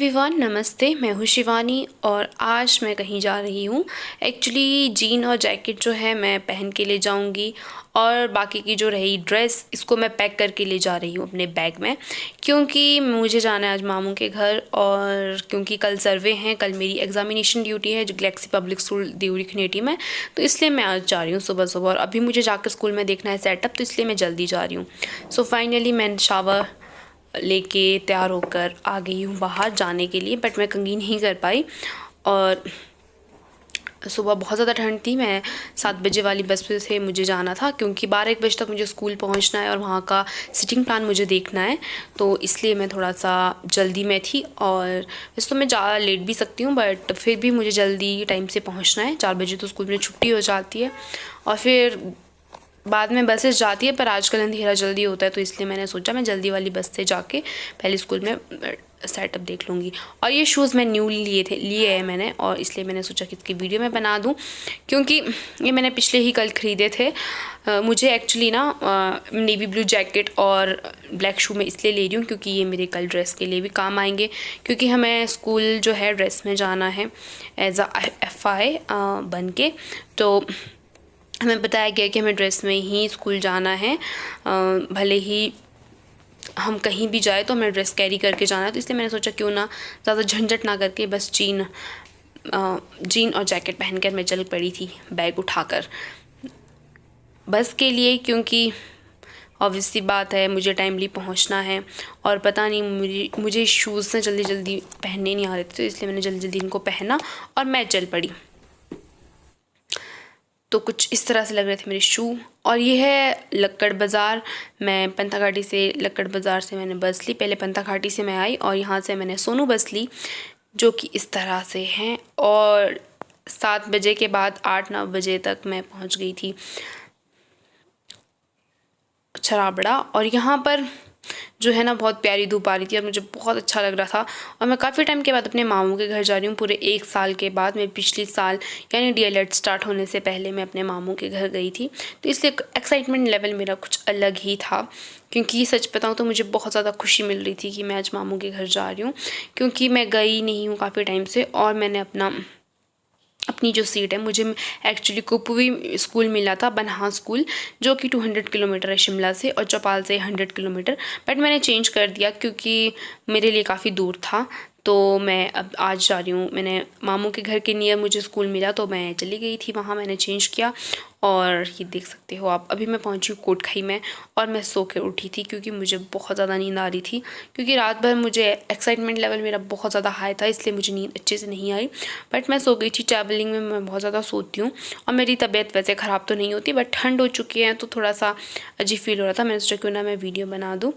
Everyone, नमस्ते। मैं हूँ शिवानी और आज मैं कहीं जा रही हूँ। एक्चुअली जीन और जैकेट जो है मैं पहन के ले जाऊँगी और बाकी की जो रही ड्रेस इसको मैं पैक करके ले जा रही हूँ अपने बैग में, क्योंकि मुझे जाना है आज मामू के घर। और क्योंकि कल सर्वे हैं, कल मेरी एग्जामिनेशन ड्यूटी है जो Galaxy public school Devri Khaneti में, तो इसलिए मैं आज जा रही हूँ सुबह सुबह। और अभी मुझे जाकर स्कूल में देखना है सेटअप, तो इसलिए मैं जल्दी जा रही हूँ। सो फाइनली मैं शावर लेके तैयार होकर आ गई हूँ बाहर जाने के लिए, बट मैं कंघी नहीं कर पाई। और सुबह बहुत ज़्यादा ठंड थी। मैं 7 बजे वाली बस से मुझे जाना था, क्योंकि 12-1 बजे तक मुझे स्कूल पहुंचना है और वहाँ का सिटिंग प्लान मुझे देखना है, तो इसलिए मैं थोड़ा सा जल्दी में थी। और वैसे तो मैं ज़्यादा लेट भी सकती हूँ, बट फिर भी मुझे जल्दी टाइम से पहुँचना है। 4 बजे तो स्कूल में छुट्टी हो जाती है और फिर बाद में बसेस जाती है, पर आजकल अंधेरा जल्दी होता है, तो इसलिए मैंने सोचा मैं जल्दी वाली बस से जाके पहले स्कूल में सेटअप देख लूँगी। और ये शूज़ मैं न्यू लिए हैं मैंने, और इसलिए मैंने सोचा कि इसकी वीडियो मैं बना दूँ, क्योंकि ये मैंने पिछले ही कल ख़रीदे थे। मुझे एक्चुअली ना नेवी ब्लू जैकेट और ब्लैक शू मैं इसलिए ले रही हूँ क्योंकि ये मेरे कल ड्रेस के लिए भी काम आएंगे, क्योंकि हमें स्कूल जो है ड्रेस में जाना है एज अ FI बन के। तो हमें बताया गया कि हमें ड्रेस में ही स्कूल जाना है, भले ही हम कहीं भी जाए तो हमें ड्रेस कैरी करके जाना है। तो इसलिए मैंने सोचा क्यों ना ज़्यादा झंझट ना करके बस जीन और जैकेट पहनकर मैं चल पड़ी थी बैग उठाकर बस के लिए, क्योंकि ऑब्वियस सी बात है मुझे टाइमली पहुंचना है। और पता नहीं मुझे शूज़ से जल्दी जल्दी पहनने नहीं आ रहे थे, तो इसलिए मैंने जल्दी जल्दी इनको पहना और मैं चल पड़ी। तो कुछ इस तरह से लग रहे थे मेरे शू। और ये है लक्कड़ बाज़ार। मैं पंथाघाटी से लक्कड़ बाज़ार से मैंने बस ली। पहले पंथाघाटी से मैं आई और यहाँ से मैंने सोनू बस ली, जो कि इस तरह से हैं। और 7 बजे के बाद 8-9 बजे तक मैं पहुँच गई थी छराबड़ा। और यहाँ पर जो है ना बहुत प्यारी धूप आ रही थी और मुझे बहुत अच्छा लग रहा था। और मैं काफ़ी टाइम के बाद अपने मामू के घर जा रही हूँ, पूरे 1 साल के बाद। मैं पिछले साल यानी DLED स्टार्ट होने से पहले मैं अपने मामू के घर गई थी, तो इसलिए एक्साइटमेंट लेवल मेरा कुछ अलग ही था। क्योंकि सच बताऊँ तो मुझे बहुत ज़्यादा खुशी मिल रही थी कि मैं आज मामू के घर जा रही हूँ, क्योंकि मैं गई नहीं हूँ काफ़ी टाइम से। और मैंने अपनी जो सीट है, मुझे एक्चुअली कुपवी स्कूल मिला था, बनहा स्कूल, जो कि 200 किलोमीटर है शिमला से, और चौपाल से 100 किलोमीटर। बट मैंने चेंज कर दिया क्योंकि मेरे लिए काफ़ी दूर था, तो मैं अब आज जा रही हूँ। मैंने मामू के घर के नियर मुझे स्कूल मिला, तो मैं चली गई थी वहाँ, मैंने चेंज किया। और ये देख सकते हो आप, अभी मैं पहुँची हूँ कोटखाई में और मैं सो के उठी थी क्योंकि मुझे बहुत ज़्यादा नींद आ रही थी, क्योंकि रात भर मुझे एक्साइटमेंट लेवल मेरा बहुत ज़्यादा हाई था, इसलिए मुझे नींद अच्छे से नहीं आई। बट मैं सो गई थी। ट्रैवलिंग में मैं बहुत ज़्यादा सोती हूँ और मेरी तबीयत वैसे ख़राब तो नहीं होती, बट ठंड हो चुकी है तो थोड़ा सा अजीब फील हो रहा था। मैंने सोचा क्यों ना मैं वीडियो बना दूँ,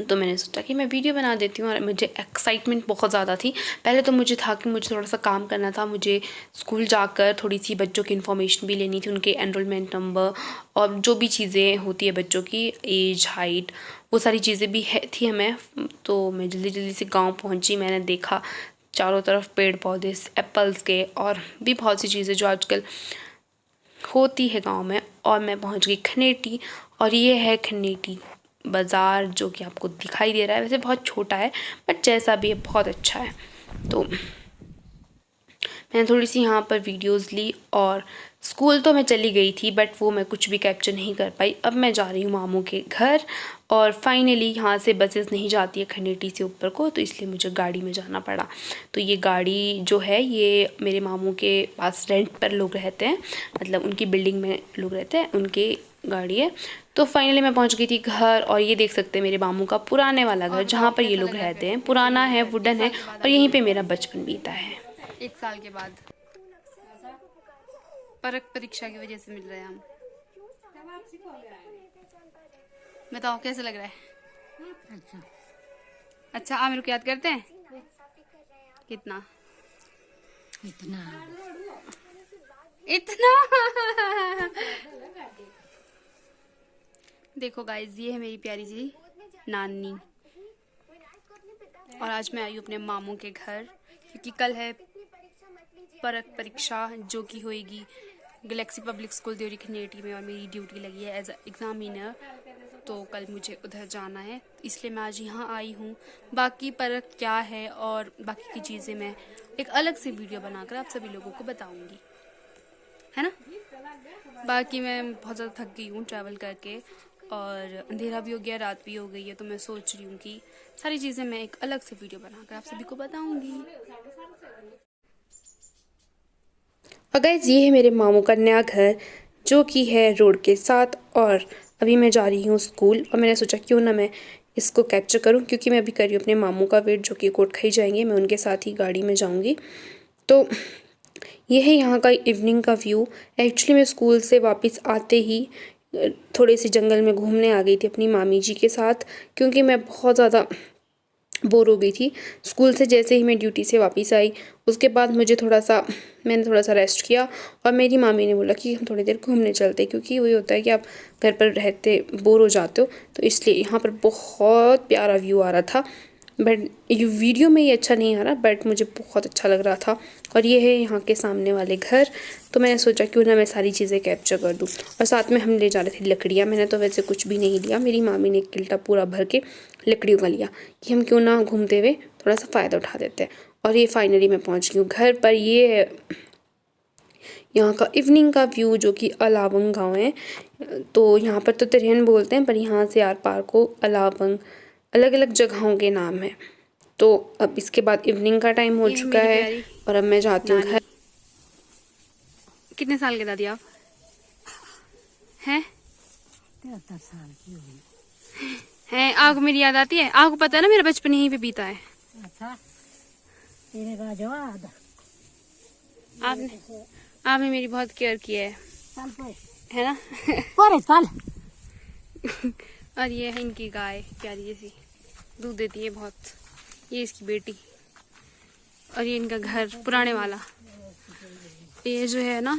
तो मैंने सोचा कि मैं वीडियो बना देती हूँ। और मुझे एक्साइटमेंट बहुत ज़्यादा थी। पहले तो मुझे था कि मुझे थोड़ा सा काम करना था, मुझे स्कूल जाकर थोड़ी सी बच्चों की इन्फॉर्मेशन भी लेनी थी, उनके एनरोलमेंट नंबर और जो भी चीज़ें होती है बच्चों की, एज, हाइट, वो सारी चीज़ें भी थी हमें। तो मैं जल्दी जल्दी से गाँव पहुँची। मैंने देखा चारों तरफ पेड़ पौधे एप्पल्स के और भी बहुत सी चीज़ें जो आजकल होती है गाँव में। और मैं पहुँच गई खनेटी, और ये है खनेटी बाज़ार, जो कि आपको दिखाई दे रहा है। वैसे बहुत छोटा है, बट जैसा भी है बहुत अच्छा है। तो मैंने थोड़ी सी यहाँ पर वीडियोस ली। और स्कूल तो मैं चली गई थी, बट वो मैं कुछ भी कैप्चर नहीं कर पाई। अब मैं जा रही हूँ मामू के घर, और फाइनली यहाँ से बसेस नहीं जाती है खनेटी से ऊपर को, तो इसलिए मुझे गाड़ी में जाना पड़ा। तो ये गाड़ी जो है, ये मेरे मामू के पास रेंट पर लोग रहते हैं, मतलब उनकी बिल्डिंग में लोग रहते हैं, उनके गाड़ी है। तो फाइनली मैं पहुंच गई थी घर। और ये देख सकते हैं मेरे मामू का पुराने वाला घर, जहाँ पर ये लोग रहते हैं। पुराना है, वुडन है, और यहीं पे मेरा बचपन बीता है। 1 साल के बाद परख परीक्षा की वजह से मिल रहे हैं हम। बताओ कैसे लग रहा है? अच्छा, आप मेरे को याद करते हैं? कितना इतना इतना देखो गाइज, ये है मेरी प्यारी जी नानी। और आज मैं आई हूँ अपने मामू के घर, क्योंकि कल है परख परीक्षा, जो कि होएगी Galaxy public school Devri Khaneti में, और मेरी ड्यूटी लगी है एज एग्जामिनर। तो कल मुझे उधर जाना है, इसलिए मैं आज यहाँ आई हूँ। बाकी पर क्या है और बाकी की चीज़ें मैं एक अलग से वीडियो बनाकर आप सभी लोगों को बताऊँगी, है ना। बाकी मैं बहुत ज़्यादा थक गई हूँ ट्रैवल करके, और अंधेरा भी हो गया, रात भी हो गई है, तो मैं सोच रही हूँ कि सारी चीज़ें मैं एक अलग से वीडियो बनाकर आप सभी को बताऊँगी। और गाइस ये है मेरे मामू का नया घर जो कि है रोड के साथ। और अभी मैं जा रही हूँ स्कूल और मैंने सोचा क्यों ना मैं इसको कैप्चर करूँ, क्योंकि मैं अभी कर रही हूँ अपने मामू का वेट जो कि कोटखाई जाएंगे। मैं उनके साथ ही गाड़ी में जाऊँगी। तो ये है यहाँ का इवनिंग का व्यू। एक्चुअली मैं स्कूल से वापस आते ही थोड़े से जंगल में घूमने आ गई थी अपनी मामी जी के साथ, क्योंकि मैं बहुत ज़्यादा बोर हो गई थी। स्कूल से जैसे ही मैं ड्यूटी से वापस आई उसके बाद मैंने थोड़ा सा रेस्ट किया, और मेरी मामी ने बोला कि हम थोड़ी देर घूमने चलते, क्योंकि वही होता है कि आप घर पर रहते बोर हो जाते हो। तो इसलिए यहाँ पर बहुत प्यारा व्यू आ रहा था, बट ये वीडियो में ये अच्छा नहीं आ रहा, बट मुझे बहुत अच्छा लग रहा था। और ये है यहाँ के सामने वाले घर। तो मैंने सोचा क्यों ना मैं सारी चीज़ें कैप्चर कर दूँ। और साथ में हम ले जा रहे थे लकड़ियाँ। मैंने तो वैसे कुछ भी नहीं लिया, मेरी मामी ने एक किल्टा पूरा भर के लकड़ियों का लिया कि हम क्यों ना घूमते हुए थोड़ा सा फ़ायदा उठा देते हैं। और ये फाइनली मैं पहुँच गई हूँ घर पर। ये है यहाँ का इवनिंग का व्यू जो कि अलावंग गाँव है। तो यहाँ पर तो तिरहन बोलते हैं, पर यहाँ से आर पार को अलावंग, अलग अलग जगहों के नाम हैं। तो अब इसके बाद इवनिंग का टाइम हो ये चुका मेरी है प्यारी और अब मैं जाती हूँ नानी। घर। कितने साल के दादी आप हैं? 73 साल की हुई। हैं? आपको मेरी याद आती है? आपको पता है ना मेरा बचपन यहीं पे बीता है। अच्छा, तेरे का जवाब आपने मेरी बहुत केयर की है ना। चल। और ये है इनकी गाय, प्यारी जैसी, दूध देती है बहुत। ये इसकी बेटी, और ये इनका घर पुराने वाला। ये जो है ना,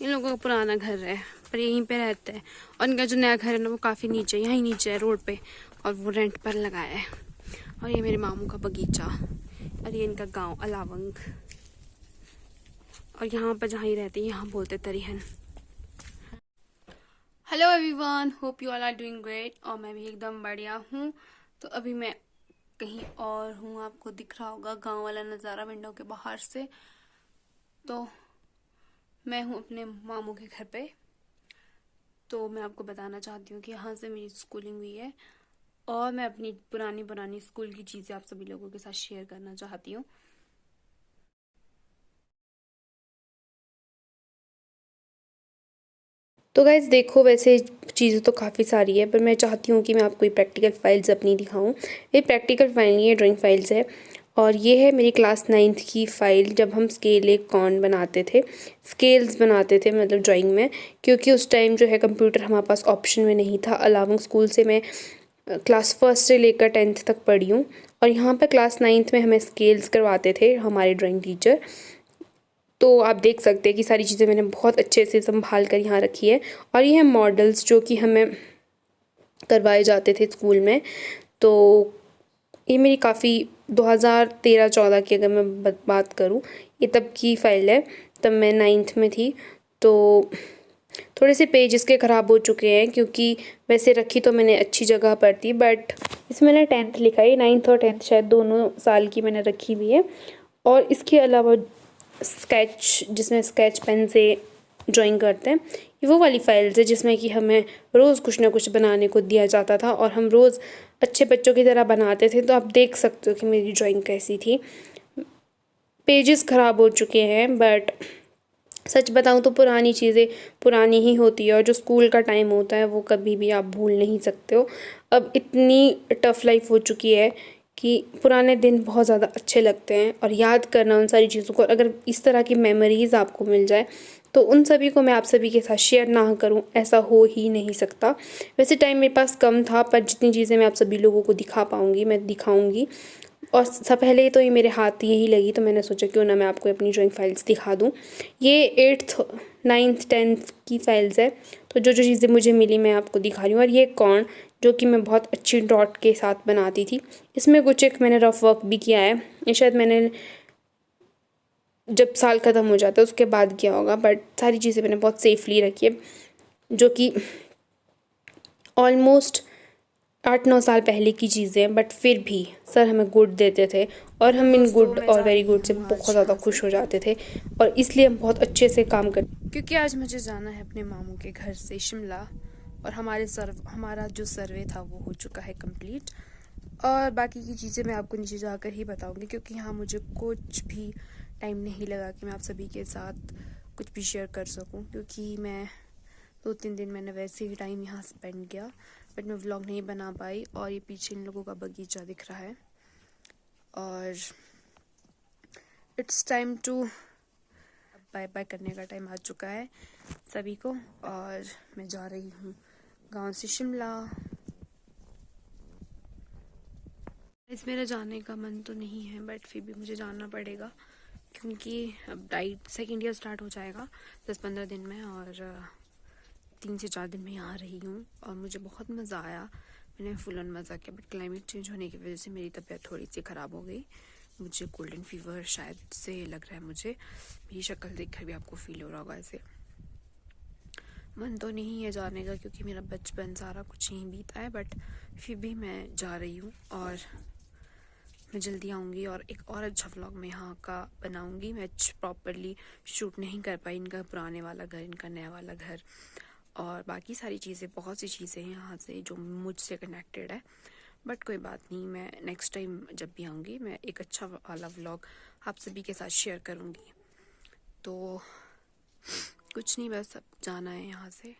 इन लोगों का पुराना घर है, पर यहीं पे रहते हैं। और इनका जो नया घर है ना, वो काफ़ी नीचे, यहीं नीचे है रोड पे, और वो रेंट पर लगाया है। और ये मेरे मामू का बगीचा, और ये इनका गांव अलावंग। और यहाँ पर जहाँ ही रहते हैं यहाँ बोलते तरीहन। Hello everyone, hope you all are doing great. और मैं भी एकदम बढ़िया हूँ। तो अभी मैं कहीं और हूँ, आपको दिख रहा होगा गांव वाला नज़ारा विंडो के बाहर से। तो मैं हूँ अपने मामू के घर पे। तो मैं आपको बताना चाहती हूँ कि यहाँ से मेरी स्कूलिंग हुई है, और मैं अपनी पुरानी स्कूल की चीज़ें आप सभी लोगों के साथ शेयर करना चाहती हूँ। तो गाइज देखो, वैसे चीज़ें तो काफ़ी सारी है, पर मैं चाहती हूँ कि मैं आपको ये प्रैक्टिकल फाइल्स अपनी दिखाऊँ। ये प्रैक्टिकल फाइल नहीं है, ड्राइंग फाइल्स है। और ये है मेरी क्लास 9th की फ़ाइल, जब हम स्केल एक कॉन बनाते थे, स्केल्स बनाते थे मतलब ड्राइंग में। क्योंकि उस टाइम जो है कंप्यूटर हमारे पास ऑप्शन में नहीं था। अलावंग स्कूल से मैं क्लास 1 से लेकर 10th तक पढ़ी हूँ, और यहाँ पर क्लास 9th में हमें स्केल्स करवाते थे हमारे ड्राइंग टीचर। तो आप देख सकते हैं कि सारी चीज़ें मैंने बहुत अच्छे से संभाल कर यहाँ रखी है। और ये है मॉडल्स जो कि हमें करवाए जाते थे स्कूल में। तो ये मेरी काफ़ी 2013-14 की अगर मैं बात करूँ, ये तब की फ़ाइल है, तब मैं 9th में थी। तो थोड़े से पेज इसके ख़राब हो चुके हैं, क्योंकि वैसे रखी तो मैंने अच्छी जगह पर थी, बट इसमें मैंने 10th लिखा है। 9th और 10th शायद दोनों साल की मैंने रखी हुई है। और इसके अलावा स्केच, जिसमें स्केच पेन से ड्राइंग करते हैं, ये वो वाली फाइल्स है जिसमें कि हमें रोज़ कुछ ना कुछ बनाने को दिया जाता था, और हम रोज़ अच्छे बच्चों की तरह बनाते थे। तो आप देख सकते हो कि मेरी ड्राइंग कैसी थी। पेजेस ख़राब हो चुके हैं, बट सच बताऊं तो पुरानी चीज़ें पुरानी ही होती है, और जो स्कूल का टाइम होता है वो कभी भी आप भूल नहीं सकते हो। अब इतनी टफ़ लाइफ हो चुकी है कि पुराने दिन बहुत ज़्यादा अच्छे लगते हैं, और याद करना उन सारी चीज़ों को, अगर इस तरह की मेमोरीज़ आपको मिल जाए तो उन सभी को मैं आप सभी के साथ शेयर ना करूं, ऐसा हो ही नहीं सकता। वैसे टाइम मेरे पास कम था, पर जितनी चीज़ें मैं आप सभी लोगों को दिखा पाऊँगी मैं दिखाऊँगी। और सब पहले तो ये मेरे हाथ यही लगी, तो मैंने सोचा क्यों ना मैं आपको अपनी ड्राइंग फाइल्स दिखा दूँ। ये 8th 9th 10th की फ़ाइल्स है। तो जो जो चीज़ें मुझे मिली मैं आपको दिखा रही हूँ। और ये कॉर्न जो कि मैं बहुत अच्छी डॉट के साथ बनाती थी, इसमें कुछ एक मैंने रफ वर्क भी किया है। ये शायद मैंने जब साल ख़त्म हो जाता है उसके बाद किया होगा, बट सारी चीज़ें मैंने बहुत सेफली रखी है, जो कि ऑलमोस्ट 8-9 साल पहले की चीज़ें, बट फिर भी सर हमें गुड देते थे और हम इन गुड और वेरी गुड से बहुत ज़्यादा खुश हो जाते थे और इसलिए हम बहुत अच्छे से काम करते। क्योंकि आज मुझे जाना है अपने मामू के घर से शिमला और हमारा जो सर्वे था वो हो चुका है कंप्लीट, और बाकी की चीज़ें मैं आपको नीचे जाकर ही बताऊंगी, क्योंकि यहाँ मुझे कुछ भी टाइम नहीं लगा कि मैं आप सभी के साथ कुछ भी शेयर कर सकूं, क्योंकि मैं 2-3 दिन मैंने वैसे ही टाइम यहाँ स्पेंड किया, बट मैं व्लॉग नहीं बना पाई। और ये पीछे इन लोगों का बगीचा दिख रहा है और it's time to bye bye करने का टाइम आ चुका है सभी को, और मैं जा रही हूँ गांव से शिमला। इस मेरा जाने का मन तो नहीं है, बट फिर भी मुझे जाना पड़ेगा, क्योंकि अब डाइट सेकेंड ईयर स्टार्ट हो जाएगा 10-15 दिन में, और 3 से 4 दिन में यहाँ रही हूँ और मुझे बहुत मज़ा आया। मैंने फुल ऑन मज़ा किया, बट क्लाइमेट चेंज होने की वजह से मेरी तबीयत थोड़ी सी ख़राब हो गई। मुझे गोल्डन फीवर शायद से लग रहा है, मुझे मेरी शक्ल देखकर भी आपको फील हो रहा होगा ऐसे। मन तो नहीं है जाने का, क्योंकि मेरा बचपन सारा कुछ यहीं बीता है, बट फिर भी मैं जा रही हूँ और मैं जल्दी आऊँगी और एक और अच्छा व्लॉग मैं यहाँ का बनाऊँगी। मैं प्रॉपरली शूट नहीं कर पाई इनका पुराने वाला घर, इनका नया वाला घर और बाकी सारी चीज़ें, बहुत सी चीज़ें हैं यहाँ से जो मुझसे कनेक्टेड है, बट कोई बात नहीं, मैं नेक्स्ट टाइम जब भी आऊँगी मैं एक अच्छा वाला व्लॉग आप सभी के साथ शेयर करूँगी। तो कुछ नहीं, बस अब जाना है यहाँ से।